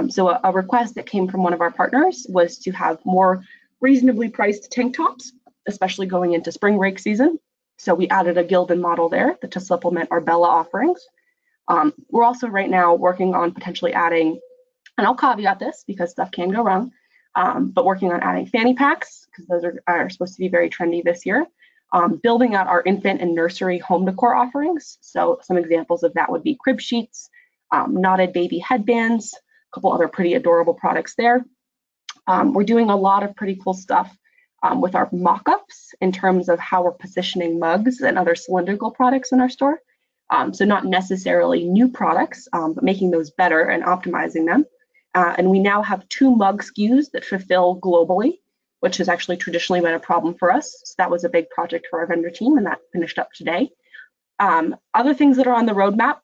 Speaker 2: So a request that came from one of our partners was to have more reasonably priced tank tops, especially going into spring break season. So we added a Gildan model there to supplement our Bella offerings. We're also right now working on potentially adding, and I'll caveat this because stuff can go wrong, but working on adding fanny packs because those are supposed to be very trendy this year. Building out our infant and nursery home decor offerings. So some examples of that would be crib sheets, knotted baby headbands, a couple other pretty adorable products there. We're doing a lot of pretty cool stuff with our mock-ups in terms of how we're positioning mugs and other cylindrical products in our store. So not necessarily new products, but making those better and optimizing them. And we now have 2 mug SKUs that fulfill globally, which has actually traditionally been a problem for us. So that was a big project for our vendor team, and that finished up today. Other things that are on the roadmap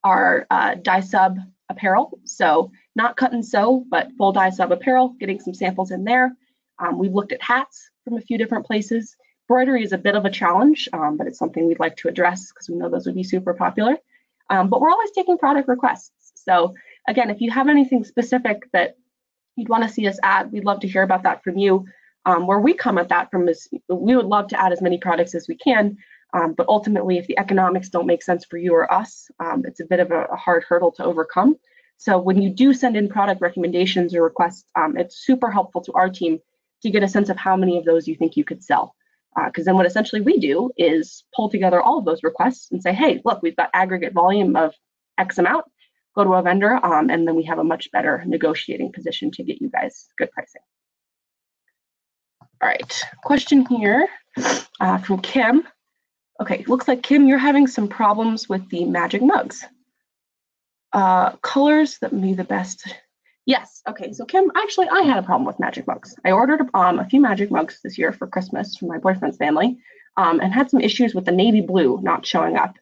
Speaker 2: are dye sub apparel. So not cut and sew, but full dye sub apparel, getting some samples in there. We've looked at hats from a few different places. Embroidery is a bit of a challenge, but it's something we'd like to address because we know those would be super popular. But we're always taking product requests. So again, if you have anything specific that you'd want to see us add, we'd love to hear about that from you. Where we come at that from is we would love to add as many products as we can, but ultimately if the economics don't make sense for you or us, it's a bit of a hard hurdle to overcome. So when you do send in product recommendations or requests, it's super helpful to our team to get a sense of how many of those you think you could sell. Because then what essentially we do is pull together all of those requests and say, hey, look, we've got aggregate volume of X amount, go to a vendor, and then we have a much better negotiating position to get you guys good pricing. All right, question here from Kim. Okay, looks like Kim, you're having some problems with the magic mugs. Colors that would be the best. Yes, okay, so Kim, actually I had a problem with magic mugs. I ordered a few magic mugs this year for Christmas from my boyfriend's family and had some issues with the navy blue not showing up.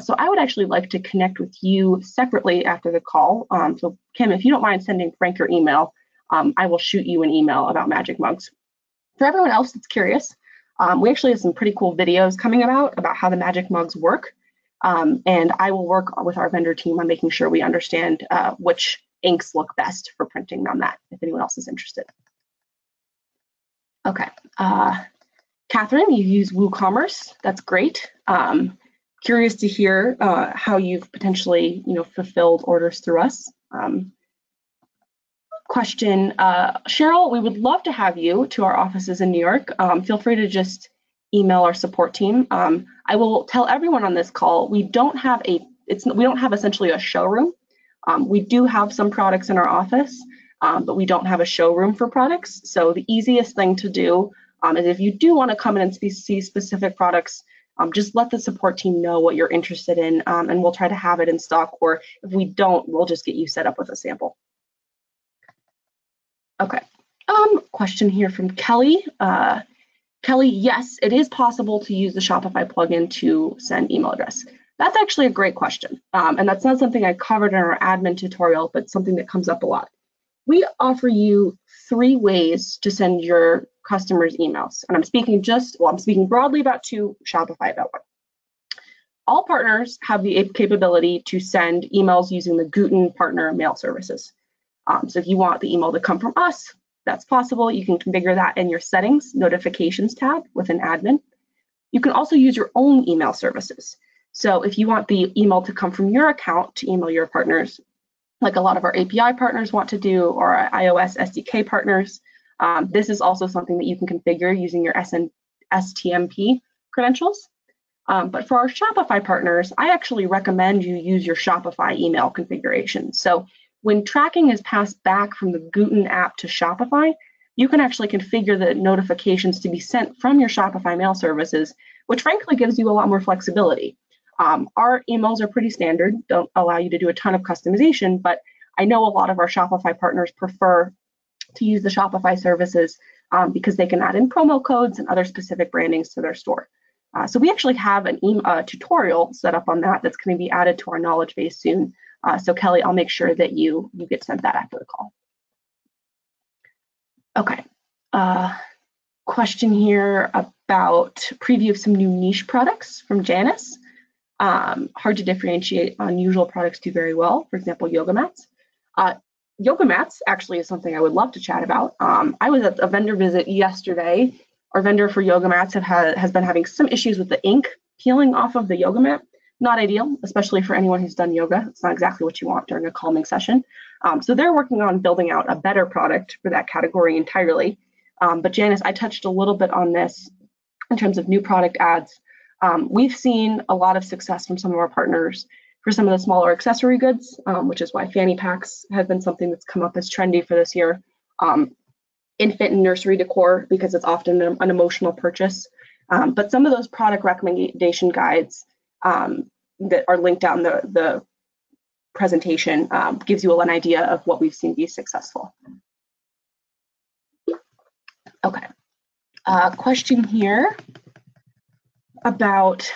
Speaker 2: So I would actually like to connect with you separately after the call. So Kim, if you don't mind sending Frank your email, I will shoot you an email about magic mugs. For everyone else that's curious, we actually have some pretty cool videos coming about how the magic mugs work. And I will work with our vendor team on making sure we understand which inks look best for printing on that, if anyone else is interested. Okay, Catherine, you use WooCommerce, that's great. Curious to hear how you've potentially, fulfilled orders through us. Question, Cheryl, we would love to have you to our offices in New York. Feel free to just email our support team. I will tell everyone on this call, we don't have essentially a showroom. We do have some products in our office, but we don't have a showroom for products. So the easiest thing to do is if you do want to come in and see specific products, just let the support team know what you're interested in, and we'll try to have it in stock, or if we don't, we'll just get you set up with a sample. Okay, question here from Kelly. Kelly, yes, it is possible to use the Shopify plugin to send email address. That's actually a great question, and that's not something I covered in our admin tutorial, but something that comes up a lot. We offer you 3 ways to send your customers emails, and I'm speaking broadly about 2, Shopify about 1. All partners have the capability to send emails using the Gooten partner mail services. So if you want the email to come from us, that's possible. You can configure that in your settings, notifications tab within admin. You can also use your own email services. So if you want the email to come from your account to email your partners, like a lot of our API partners want to do, or our iOS SDK partners, this is also something that you can configure using your STMP credentials. But for our Shopify partners, I actually recommend you use your Shopify email configuration. So when tracking is passed back from the Gooten app to Shopify, you can actually configure the notifications to be sent from your Shopify mail services, which frankly gives you a lot more flexibility. Our emails are pretty standard, don't allow you to do a ton of customization, but I know a lot of our Shopify partners prefer to use the Shopify services because they can add in promo codes and other specific brandings to their store. So we actually have an tutorial set up on that that's going to be added to our knowledge base soon. So Kelly, I'll make sure that you get sent that after the call. Okay, question here about preview of some new niche products from Janice. Hard to differentiate. Unusual products do very well. For example, yoga mats. Yoga mats actually is something I would love to chat about. I was at a vendor visit yesterday. Our vendor for yoga mats has been having some issues with the ink peeling off of the yoga mat. Not ideal, especially for anyone who's done yoga. It's not exactly what you want during a calming session. So they're working on building out a better product for that category entirely. But Janice, I touched a little bit on this in terms of new product ads. We've seen a lot of success from some of our partners for some of the smaller accessory goods, which is why fanny packs have been something that's come up as trendy for this year. Infant and nursery decor, because it's often an emotional purchase. But some of those product recommendation guides that are linked down the presentation gives you an idea of what we've seen be successful. Okay, question here about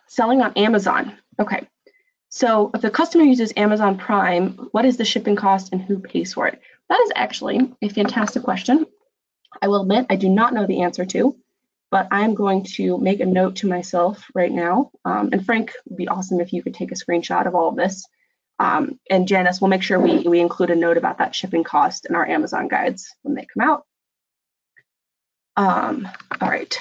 Speaker 2: selling on Amazon. Okay, so if the customer uses Amazon Prime, what is the shipping cost and who pays for it? That is actually a fantastic question. I will admit I do not know the answer to, but I'm going to make a note to myself right now. And Frank, it would be awesome if you could take a screenshot of all of this. And Janice, we'll make sure we include a note about that shipping cost in our Amazon guides when they come out. All right.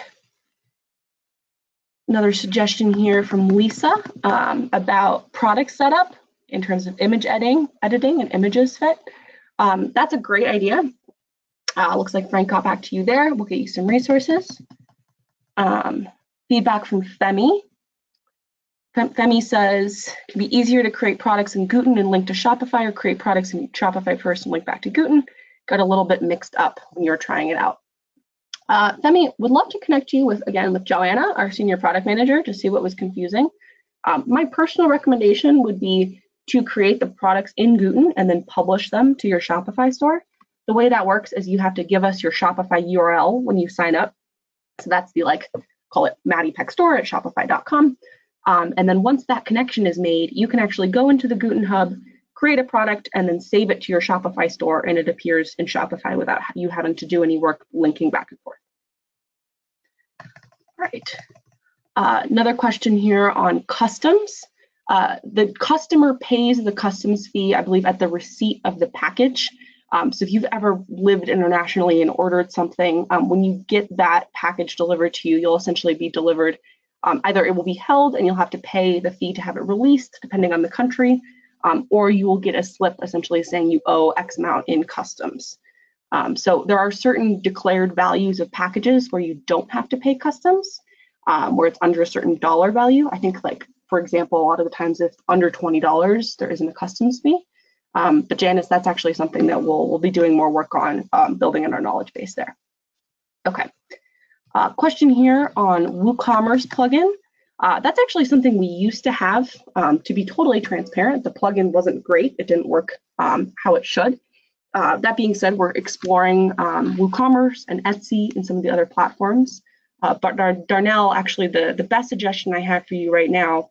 Speaker 2: Another suggestion here from Lisa about product setup in terms of image editing and images fit. That's a great idea. Looks like Frank got back to you there. We'll get you some resources. Feedback from Femi. Femi says, it can be easier to create products in Gooten and link to Shopify, or create products in Shopify first and link back to Gooten. Got a little bit mixed up when you're trying it out. Femi, would love to connect you with Joanna, our senior product manager, to see what was confusing. My personal recommendation would be to create the products in Gooten and then publish them to your Shopify store. The way that works is you have to give us your Shopify URL when you sign up. So that's the, call it Maddy Peck store at shopify.com. And then once that connection is made, you can actually go into the Gooten Hub, create a product, and then save it to your Shopify store, and it appears in Shopify without you having to do any work linking back and forth. All right. Another question here on customs. The customer pays the customs fee, I believe, at the receipt of the package. So if you've ever lived internationally and ordered something, when you get that package delivered to you, you'll essentially be delivered. Either it will be held and you'll have to pay the fee to have it released, depending on the country, or you will get a slip essentially saying you owe X amount in customs. So there are certain declared values of packages where you don't have to pay customs, where it's under a certain dollar value. I think, for example, a lot of the times if under $20, there isn't a customs fee. But Janice, that's actually something that we'll be doing more work on, building in our knowledge base there. Okay. Question here on WooCommerce plugin. That's actually something we used to have. To be totally transparent, the plugin wasn't great. It didn't work how it should. That being said, we're exploring WooCommerce and Etsy and some of the other platforms. But Darnell, actually, the best suggestion I have for you right now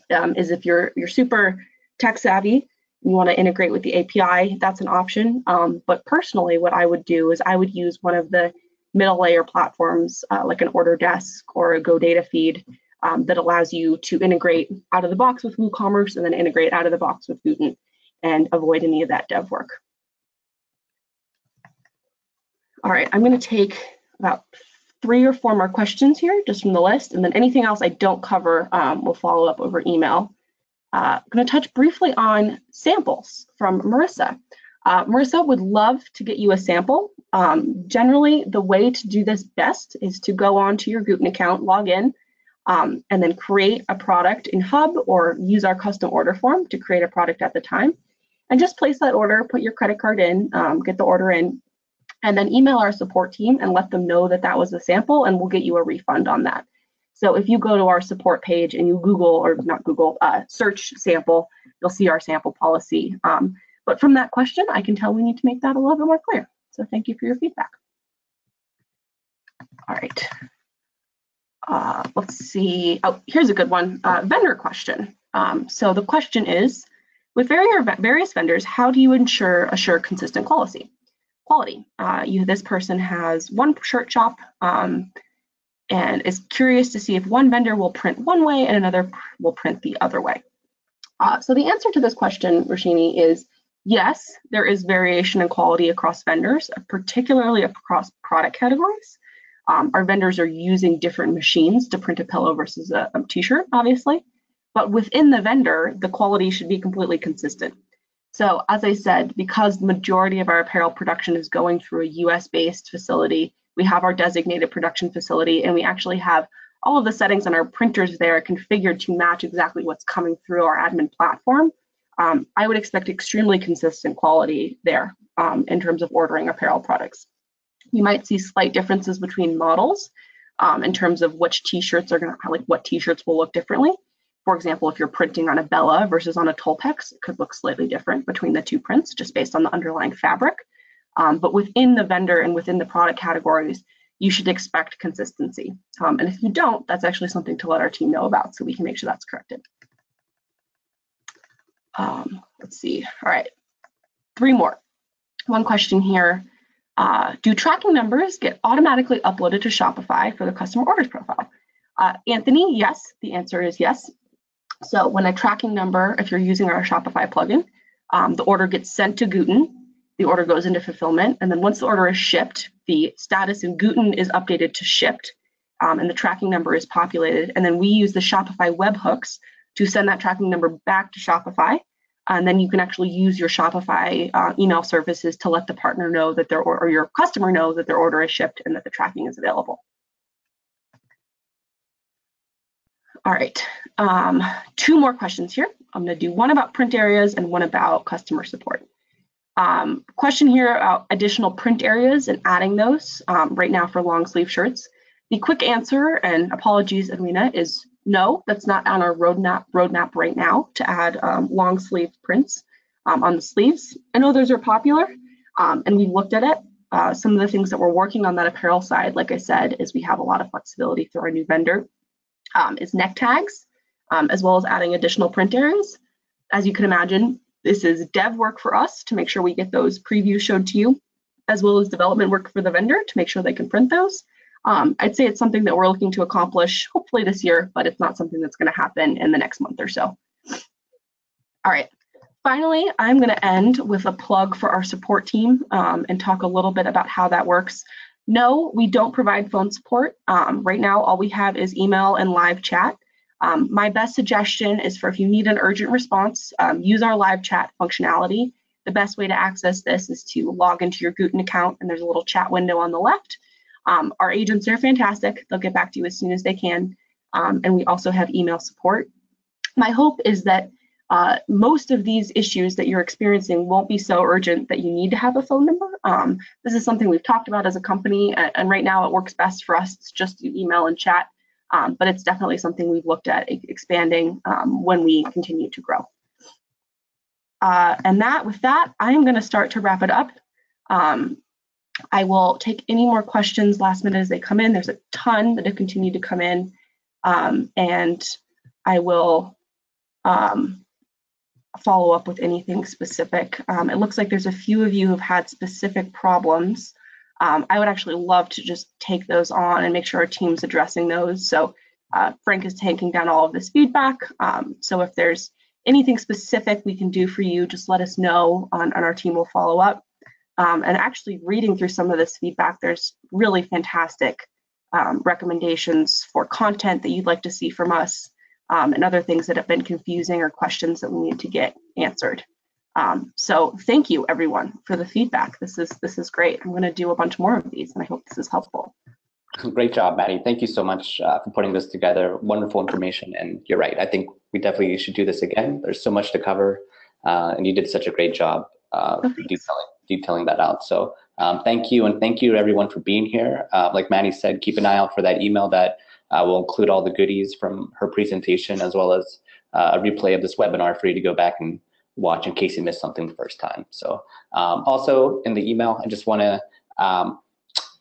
Speaker 2: is if you're super tech savvy, you want to integrate with the API, that's an option. But personally, what I would do is I would use one of the middle layer platforms like an Order Desk or a GoData feed that allows you to integrate out of the box with WooCommerce and then integrate out of the box with Gooten and avoid any of that dev work. All right, I'm going to take about 3 or 4 more questions here just from the list, and then anything else I don't cover we'll follow up over email. I'm going to touch briefly on samples from Marissa. Marissa would love to get you a sample. Generally, the way to do this best is to go onto your Gooten account, log in, and then create a product in Hub or use our custom order form to create a product at the time. And just place that order, put your credit card in, get the order in, and then email our support team and let them know that that was a sample, and we'll get you a refund on that. So if you go to our support page and you Google, or not Google, search sample, you'll see our sample policy. But from that question, I can tell we need to make that a little bit more clear. So thank you for your feedback. All right. Let's see. Oh, here's a good one. Vendor question. So the question is, with various vendors, how do you assure consistent quality? This person has one shirt shop and is curious to see if one vendor will print one way and another will print the other way. So the answer to this question, Rashini, is yes, there is variation in quality across vendors, particularly across product categories. Our vendors are using different machines to print a pillow versus a t-shirt, obviously. But within the vendor, the quality should be completely consistent. So as I said, because the majority of our apparel production is going through a US-based facility, we have our designated production facility, and we actually have all of the settings on our printers there configured to match exactly what's coming through our admin platform. I would expect extremely consistent quality there in terms of ordering apparel products. You might see slight differences between models in terms of which t-shirts are going to, like what t-shirts will look differently. For example, if you're printing on a Bella versus on a Toltex, it could look slightly different between the 2 prints just based on the underlying fabric. But within the vendor and within the product categories, you should expect consistency. And if you don't, that's actually something to let our team know about so we can make sure that's corrected. Let's see. All right, 3 more. One question here. Do tracking numbers get automatically uploaded to Shopify for the customer orders profile? Anthony, yes. The answer is yes. So when a tracking number, if you're using our Shopify plugin, the order gets sent to Gooten, the order goes into fulfillment, and then once the order is shipped, the status in Gooten is updated to shipped, and the tracking number is populated, and then we use the Shopify webhooks to send that tracking number back to Shopify, and then you can actually use your Shopify email services to let the partner know that or your customer know that their order is shipped and that the tracking is available. All right, 2 more questions here. I'm going to do one about print areas and one about customer support. Question here about additional print areas and adding those right now for long sleeve shirts. The quick answer, and apologies, Edwina, is no, that's not on our roadmap right now to add long sleeve prints on the sleeves. I know those are popular and we've looked at it. Some of the things that we're working on that apparel side, like I said, is we have a lot of flexibility through our new vendor. Is neck tags, as well as adding additional print areas. As you can imagine, this is dev work for us to make sure we get those previews showed to you, as well as development work for the vendor to make sure they can print those. I'd say it's something that we're looking to accomplish hopefully this year, but it's not something that's going to happen in the next month or so. All right, finally, I'm going to end with a plug for our support team and talk a little bit about how that works. No, we don't provide phone support. Right now, all we have is email and live chat. My best suggestion is for if you need an urgent response, use our live chat functionality. The best way to access this is to log into your Gooten account, and there's a little chat window on the left. Our agents are fantastic. They'll get back to you as soon as they can. And we also have email support. My hope is that most of these issues that you're experiencing won't be so urgent that you need to have a phone number. This is something we've talked about as a company, and right now it works best for us. It's just email and chat, but it's definitely something we've looked at expanding when we continue to grow. And with that, I am going to start to wrap it up. I will take any more questions last minute as they come in. There's a ton that have continued to come in, and I will follow up with anything specific. It looks like there's a few of you who've had specific problems. I would actually love to just take those on and make sure our team's addressing those. So Frank is taking down all of this feedback. So if there's anything specific we can do for you, just let us know, and our team will follow up. And actually reading through some of this feedback, there's really fantastic recommendations for content that you'd like to see from us, and other things that have been confusing or questions that we need to get answered. So thank you everyone for the feedback. This is great. I'm going to do a bunch more of these, and I hope this is helpful.
Speaker 1: Great job, Maddy. Thank you so much for putting this together. Wonderful information, and you're right. I think we definitely should do this again. There's so much to cover, and you did such a great job detailing that out. So thank you, and thank you to everyone for being here. Like Maddy said, keep an eye out for that email that will include all the goodies from her presentation, as well as a replay of this webinar for you to go back and watch in case you missed something the first time. So also in the email, I just want to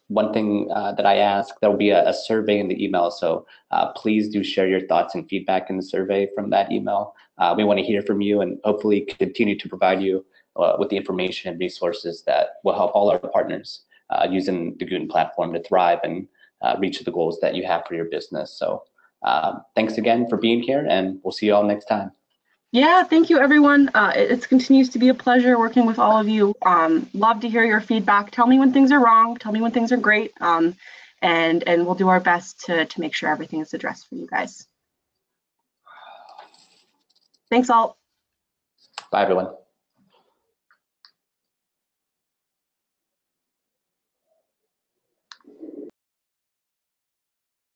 Speaker 1: one thing that I ask, there will be a survey in the email, so please do share your thoughts and feedback in the survey from that email. We want to hear from you and hopefully continue to provide you with the information and resources that will help all our partners using the Gooten platform to thrive and reach the goals that you have for your business. So thanks again for being here, and we'll see you all next time.
Speaker 2: Yeah, thank you, everyone. It continues to be a pleasure working with all of you. Love to hear your feedback. Tell me when things are wrong. Tell me when things are great. And we'll do our best to make sure everything is addressed for you guys. Thanks all.
Speaker 1: Bye, everyone.